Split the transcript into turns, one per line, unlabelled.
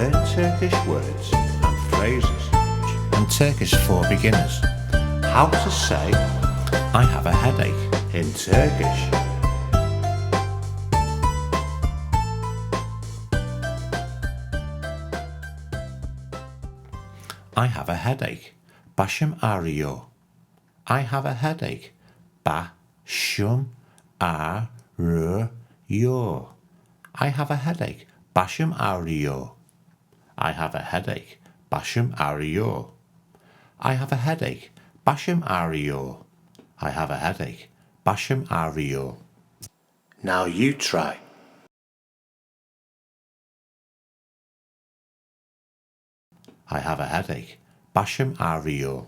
Learn Turkish words and phrases and Turkish for beginners. How to say I have a headache in Turkish. I have a headache. Başım ağrıyor. I have a headache. Başım ağrıyor. I have a headache. Başım ağrıyor. I have a headache. Başım ağrıyor. I have a headache. Başım ağrıyor. I have a headache. Başım ağrıyor. Now you try. I have a headache. Başım ağrıyor.